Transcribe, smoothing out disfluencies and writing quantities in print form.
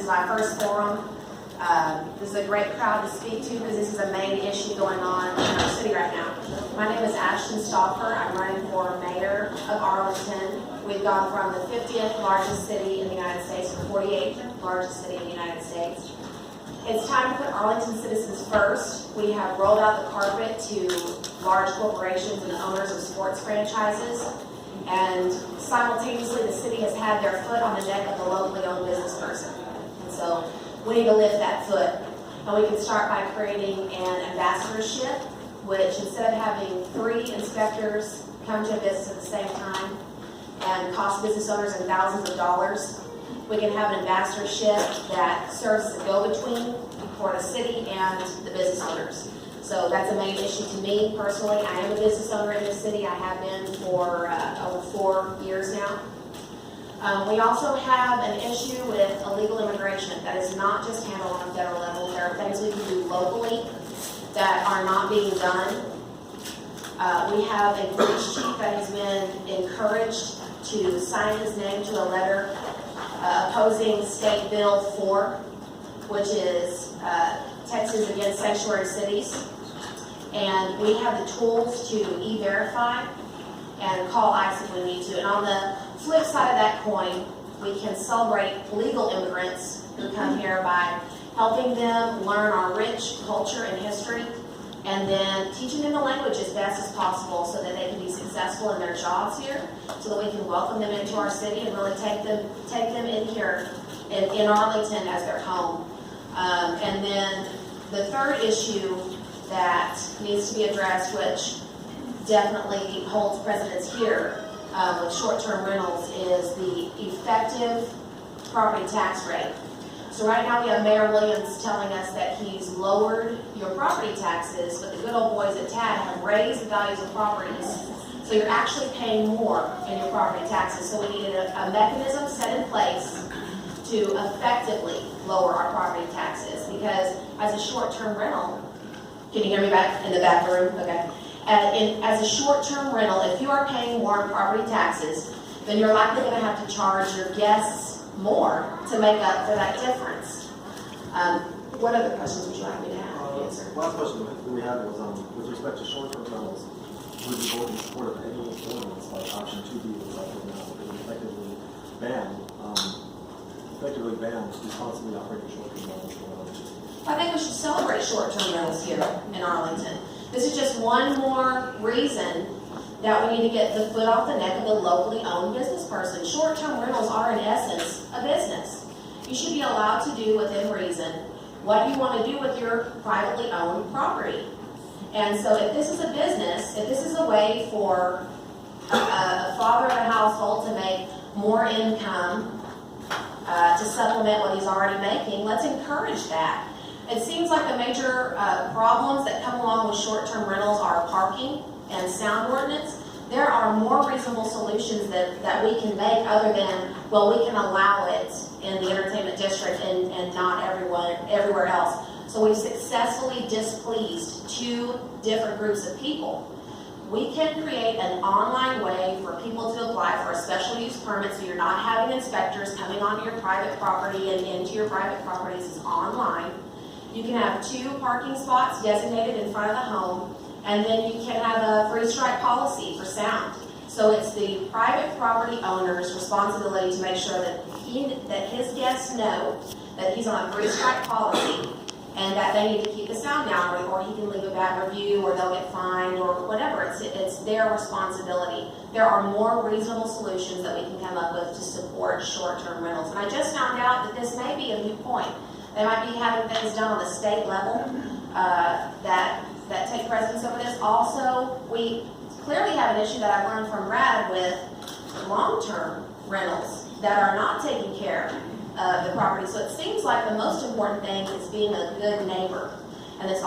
my first forum. This is a great crowd to speak to because this is a main issue going on in our city right now. My name is Ashton. I'm running for mayor of Arlington. We've gone from the 50th largest city in the United States to the 48th largest city in the United States. It's time to put Arlington citizens first. We have rolled out the carpet to large corporations and owners of sports franchises, and simultaneously the city has had their foot on the neck of the locally owned business person. And so we need to lift that foot. And we can start by creating an ambassadorship, which instead of having 3 inspectors come to a business at the same time and cost business owners thousands of dollars, we can have an ambassadorship that serves as a go-between for the city and the business owners. So that's a main issue to me personally. I am a business owner in this city. I have been for over 4 years now. We also have an issue with illegal immigration that is not just handled on a federal level. There are things we can do locally that are not being done. We have a police chief that has been encouraged to sign his name to a letter opposing State Bill 4, which is Texas Against Sanctuary Cities. And we have the tools to e-verify and call ICE if we need to. And on the flip side of that coin, we can celebrate legal immigrants who come here by helping them learn our rich culture and history, and then teaching them the language as best as possible so that they can be successful in their jobs here, so that we can welcome them into our city and really take them in here in Arlington as their home. And then the third issue that needs to be addressed, which definitely holds precedence here with short-term rentals, is the effective property tax rate. So right now we have Mayor Williams telling us that he's lowered your property taxes, but the good old boys at TAD have raised the values of properties. So you're actually paying more in your property taxes. So we needed a mechanism set in place to effectively lower our property taxes, because as a short-term rental, can you hear me back in the back room? Okay. As a short-term rental, if you are paying more in property taxes, then you're likely going to have to charge your guests more to make up for that difference. What other questions would you like me to answer? Last question that we had was with respect to short-term rentals, would you vote in support of any ordinance like option 2B was up right now, that would effectively ban responsibly operating short-term rentals? I think we should celebrate short-term rentals here in Arlington. This is just one more reason that we need to get the foot off the neck of the locally owned business person. Short-term rentals are, in essence, a business. You should be allowed to do within reason what you want to do with your privately owned property. And so if this is a business, if this is a way for a father of a household to make more income to supplement what he's already making, let's encourage that. It seems like the major problems that come along with short-term rentals are parking and sound ordinance. There are more reasonable solutions that we can make other than, well, we can allow it in the entertainment district and not everywhere else. So we've successfully displeased 2 different groups of people. We can create an online way for people to apply for a special use permit, so you're not having inspectors coming onto your private property and into your private properties. Is online. You can have 2 parking spots designated in front of the home, and then you can have a 3-strike policy for sound. So it's the private property owner's responsibility to make sure that his guests know that he's on a 3-strike policy and that they need to keep the sound down, or he can leave a bad review, or they'll get fined, or whatever. It's their responsibility. There are more reasonable solutions that we can come up with to support short-term rentals. And I just found out that this may be a new point. They might be having things done on the state level that take precedence over this. Also, we clearly have an issue that I've learned from Brad with long-term rentals that are not taking care of the property. So it seems like the most important thing is being a good neighbor. And this